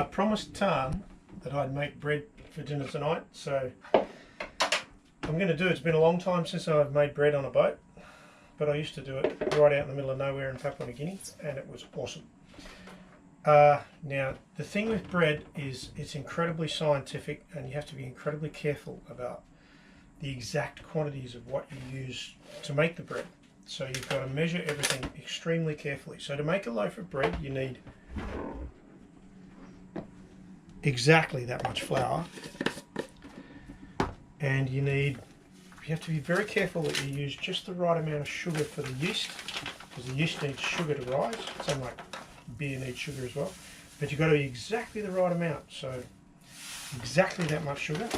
I promised Tan that I'd make bread for dinner tonight, so I'm going to do it. It's been a long time since I've made bread on a boat, but I used to do it right out in the middle of nowhere in Papua New Guinea, and it was awesome. Now, the thing with bread is it's incredibly scientific, and you have to be incredibly careful about the exact quantities of what you use to make the bread. So you've got to measure everything extremely carefully. So to make a loaf of bread, you need exactly that much flour, and you have to be very careful that you use just the right amount of sugar for the yeast, because the yeast needs sugar to rise. Same like beer needs sugar as well, but you've got to be exactly the right amount. So exactly that much sugar,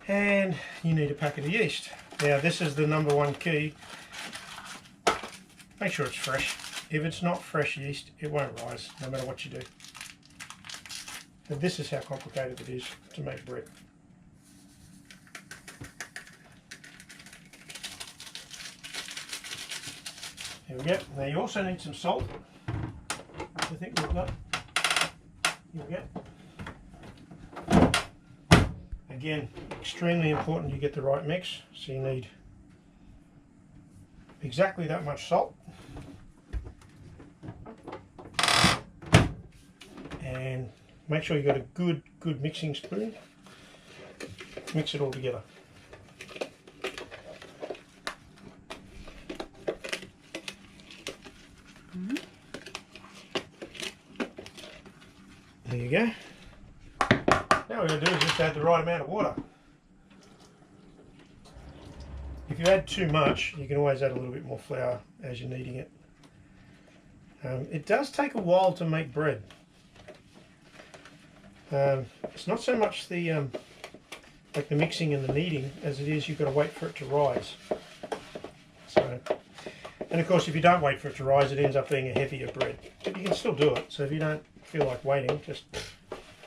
and you need a packet of yeast. Now this is the number one key. Make sure it's fresh. If it's not fresh yeast, it won't rise no matter what you do. And this is how complicated it is to make bread. There we go. Now you also need some salt, which I think we've got. Here we go. Again, extremely important you get the right mix, so you need exactly that much salt. And make sure you've got a good mixing spoon. Mix it all together. There you go. Now what we're going to do is just add the right amount of water. If you add too much, you can always add a little bit more flour as you're kneading it. It does take a while to make bread. It's not so much the like the mixing and the kneading as it is you've got to wait for it to rise. So, and of course if you don't wait for it to rise, it ends up being a heavier bread. But you can still do it. So if you don't feel like waiting, just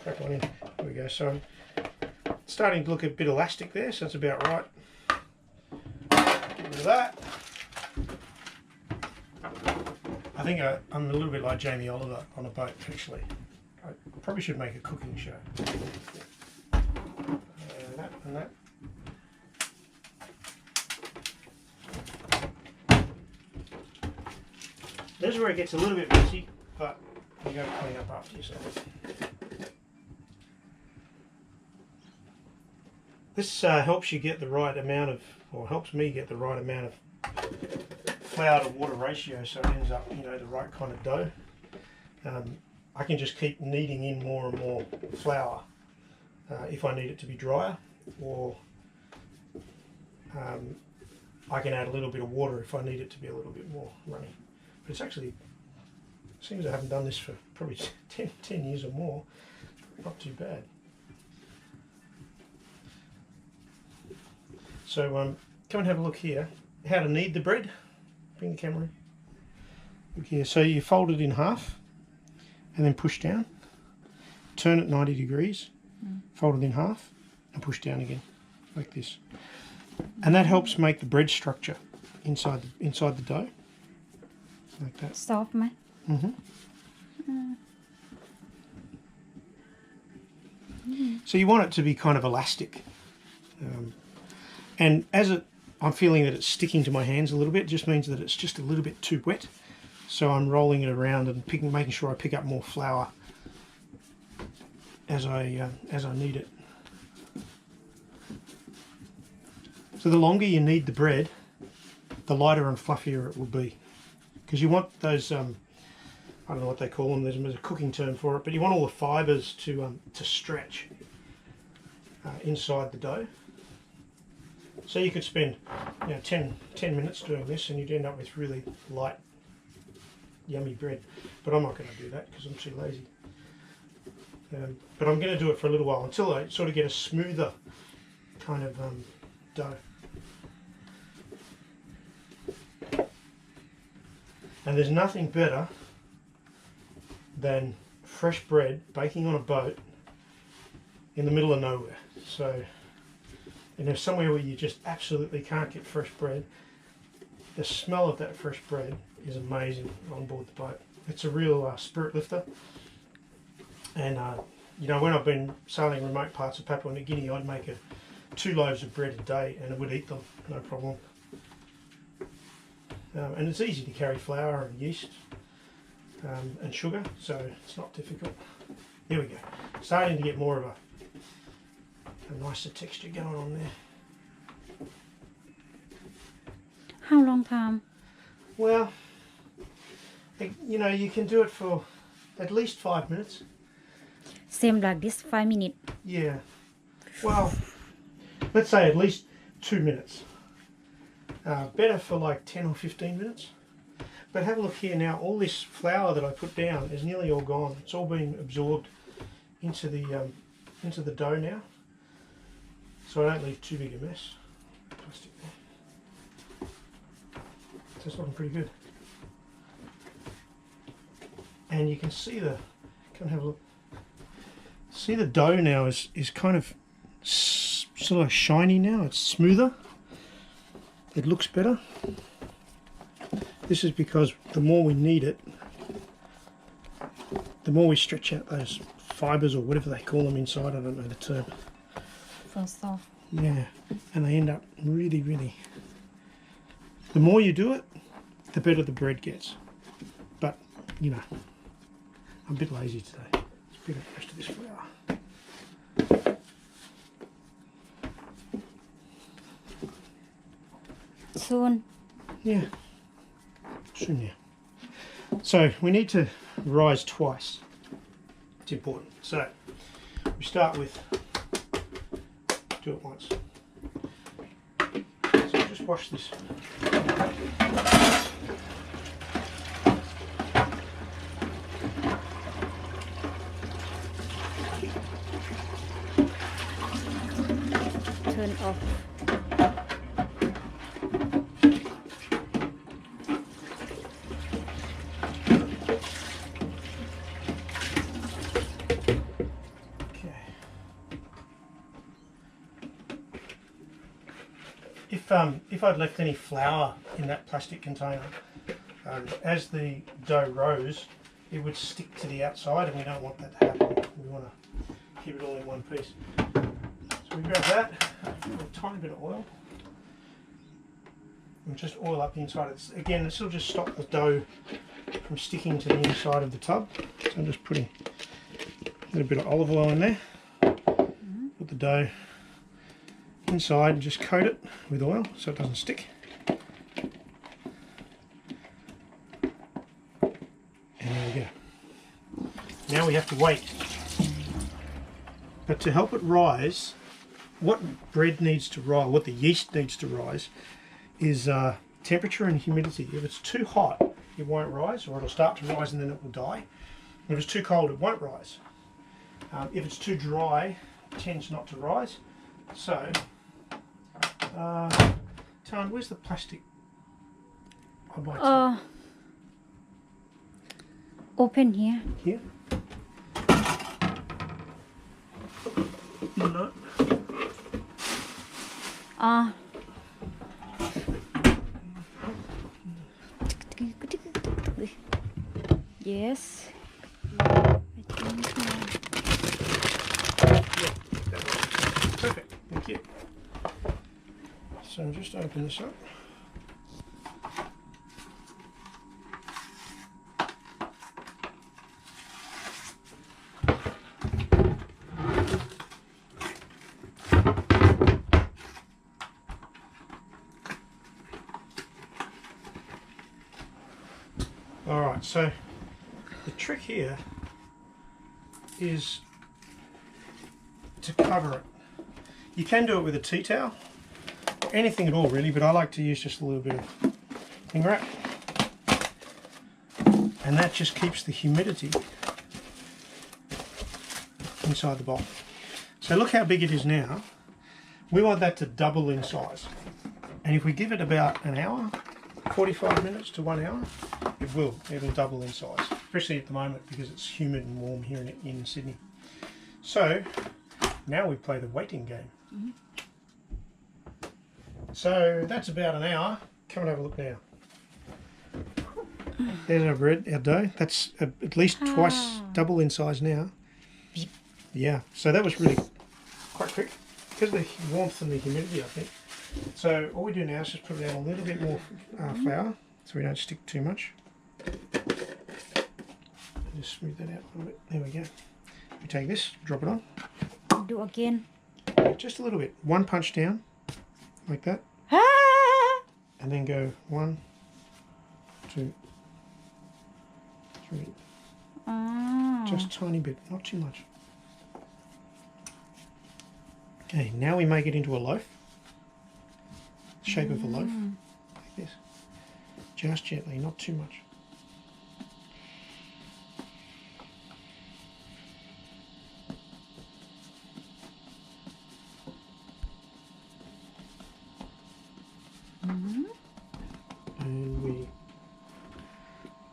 crack on in. There we go. So I'm starting to look a bit elastic there, so that's about right. Get rid of that. I think I'm a little bit like Jamie Oliver on a boat, actually. I probably should make a cooking show. And that and that. This is where it gets a little bit messy, but you got to clean up after yourself. This helps you get the right amount of, or helps me get the right amount of flour to water ratio, so it ends up, the right kind of dough. I can just keep kneading in more and more flour if I need it to be drier, or I can add a little bit of water if I need it to be a little bit more runny. But it's actually, seems I haven't done this for probably 10 years or more. Not too bad. So come and have a look here. How to knead the bread. Bring the camera in. Look here. So you fold it in half and then push down. Turn it 90 degrees. Fold it in half and push down again, like this. And that helps make the bread structure inside the dough. Like that. Soft, man. So you want it to be kind of elastic. And as I'm feeling that it's sticking to my hands a little bit, it just means that it's just a little bit too wet. So I'm rolling it around and making sure I pick up more flour as I knead it. So the longer you knead the bread, the lighter and fluffier it will be. Because you want those, I don't know what they call them, there's a cooking term for it, but you want all the fibres to stretch inside the dough. So you could spend 10 minutes doing this and you'd end up with really light, yummy bread. But I'm not going to do that because I'm too lazy. But I'm going to do it for a little while until I sort of get a smoother kind of dough. And there's nothing better than fresh bread baking on a boat in the middle of nowhere. So, somewhere where you just absolutely can't get fresh bread, the smell of that fresh bread is amazing on board the boat. It's a real spirit lifter, And you know, when I've been sailing remote parts of Papua New Guinea, I'd make 2 loaves of bread a day, and I would eat them, no problem. And it's easy to carry flour and yeast and sugar, so it's not difficult. There we go. Starting to get more of a nicer texture going on there. How long time? Well, you know, you can do it for at least 5 minutes. Same like this, 5 minutes. Yeah. Well, let's say at least 2 minutes. Better for like 10 or 15 minutes. But have a look here now. All this flour that I put down is nearly all gone. It's all been absorbed into the dough now. So I don't leave too big a mess. Plastic there. So it's looking pretty good. And you can see come have a look. See the dough now is kind of sort of shiny now. It's smoother. It looks better. This is because the more we knead it, the more we stretch out those fibres or whatever they call them inside. I don't know the term. For soft. Yeah, and they end up really, really... The more you do it, the better the bread gets. But, you know, I'm a bit lazy today. Let's pick up the rest of this flour. Soon. Yeah, soon, yeah. So we need to rise twice. It's important. So we start with, do it once. So just wash this. Turn off. If I'd left any flour in that plastic container, as the dough rose, it would stick to the outside, and we don't want that to happen. We want to keep it all in one piece. So we grab that, a tiny bit of oil, and just oil up the inside. Again, this will just stop the dough from sticking to the inside of the tub. So I'm just putting a little bit of olive oil in there. Put the dough inside and just coat it with oil so it doesn't stick. And there we go. Now we have to wait. But to help it rise, what bread needs to rise, what the yeast needs to rise, is temperature and humidity. If it's too hot, it won't rise, or it'll start to rise and then it will die. And if it's too cold, it won't rise. If it's too dry, it tends not to rise. So, Tan, where's the plastic? Open here. Here? No. Yes. Perfect, thank you. So just open this up. Alright, so the trick here is to cover it. You can do it with a tea towel, or anything at all really, but I like to use just a little bit of cling wrap. And that just keeps the humidity inside the bowl. So look how big it is now. We want that to double in size. And if we give it about an hour, 45 minutes to 1 hour, it'll double in size, especially at the moment because it's humid and warm here in Sydney. So now we play the waiting game. So that's about an hour. Come and have a look now. There's our bread, our dough. That's at least twice double in size now. Yeah, so that was really quite quick because of the warmth and the humidity, I think. So all we do now is just put down a little bit more flour so we don't stick too much. Just smooth that out a little bit. There we go. We take this, drop it on. Do again. Just a little bit. One punch down, like that. Ah! And then go 1, 2, 3. Oh. Just a tiny bit, not too much. Okay, now we make it into a loaf. Shape of a loaf, like this. Just gently, not too much. And we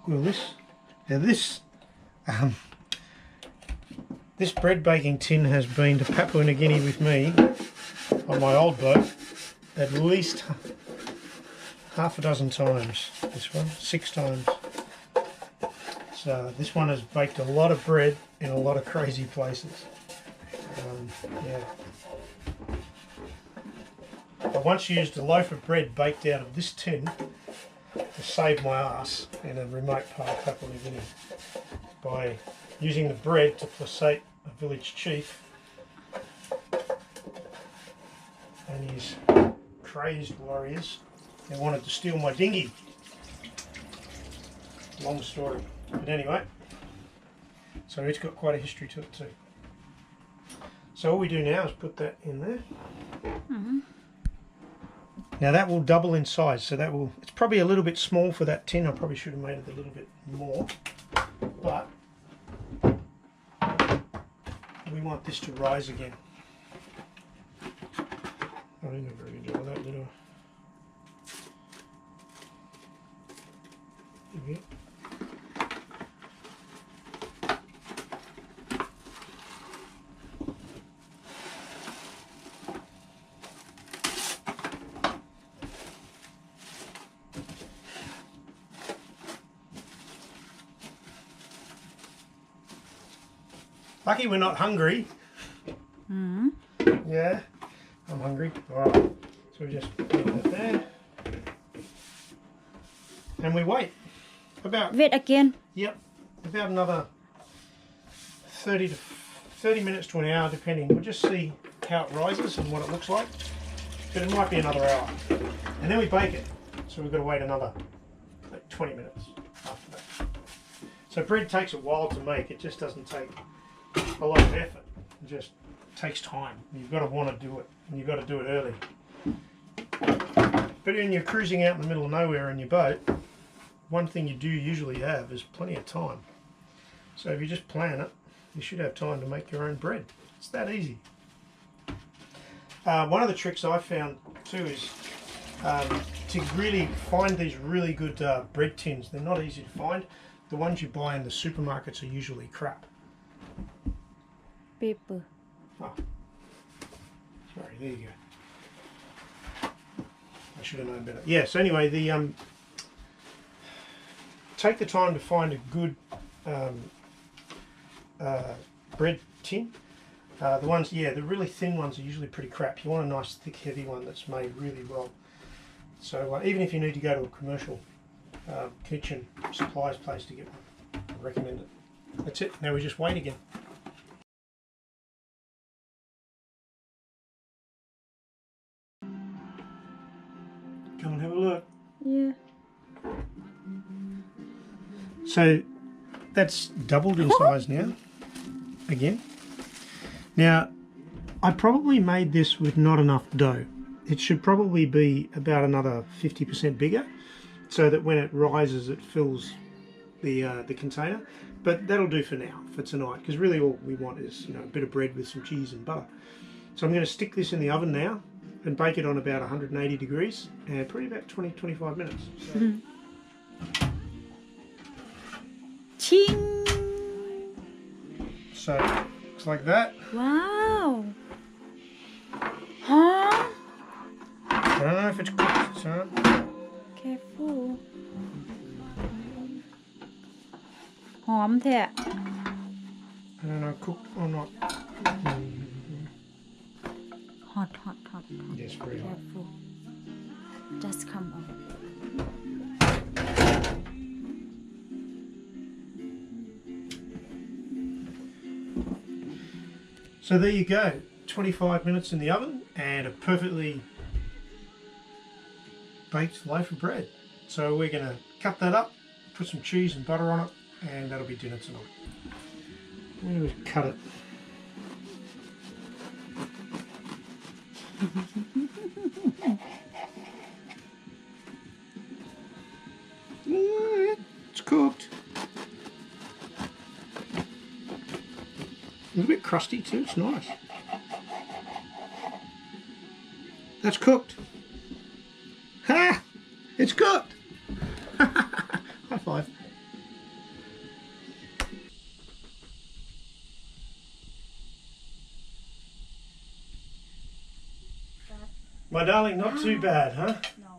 will this. Now this bread baking tin has been to Papua New Guinea with me on my old boat at least half a dozen times. This one, 6 times. So this one has baked a lot of bread in a lot of crazy places. Yeah. I once used a loaf of bread baked out of this tin to save my ass in a remote part of Papua New Guinea by using the bread to placate a village chief and his crazed warriors. They wanted to steal my dinghy. Long story. But anyway, so it's got quite a history to it too. So all we do now is put that in there. Now that will double in size, so that will, it's probably a little bit small for that tin. I probably should have made it a little bit more, but we want this to rise again. I didn't do a very good job of that, did I? There we go. Lucky we're not hungry. Yeah, I'm hungry. Alright, so we just put that there. And we wait. Wait again. Yep, about another 30 minutes to an hour depending. We'll just see how it rises and what it looks like. But it might be another hour. And then we bake it. So we've got to wait another like 20 minutes after that. So bread takes a while to make. It just doesn't take a lot of effort. It just takes time. You've got to want to do it, and you've got to do it early. But when you're cruising out in the middle of nowhere in your boat, one thing you do usually have is plenty of time. So if you just plan it, you should have time to make your own bread. It's that easy. One of the tricks I found too is to really find these really good bread tins. They're not easy to find. The ones you buy in the supermarkets are usually crap. Paper. Oh, sorry, there you go. I should have known better. Yes, anyway, the take the time to find a good bread tin. The ones, yeah, the really thin ones are usually pretty crap. You want a nice, thick, heavy one that's made really well. So even if you need to go to a commercial kitchen supplies place to get one, I recommend it. That's it. Now we just wait again. Come and have a look. Yeah. So that's doubled in size now, again. Now, I probably made this with not enough dough. It should probably be about another 50% bigger, so that when it rises it fills the container. But that'll do for now, for tonight, because really all we want is, you know, a bit of bread with some cheese and butter. So I'm going to stick this in the oven now and bake it on about 180 degrees and probably about 20-25 minutes. So, Ching! so looks like that. Wow! Huh? I don't know if it's cooked, so Careful. หอมแท้ I don't know, cooked or not. Hot, hot, hot. Yes, very hot. Careful. Just come out. So there you go, 25 minutes in the oven and a perfectly baked loaf of bread. So we're going to cut that up, put some cheese and butter on it, and that'll be dinner tonight. Where do we cut it? It's cooked. It's a bit crusty too, it's nice. That's cooked. Ha! It's cooked! High five. My darling, not too bad, huh? No.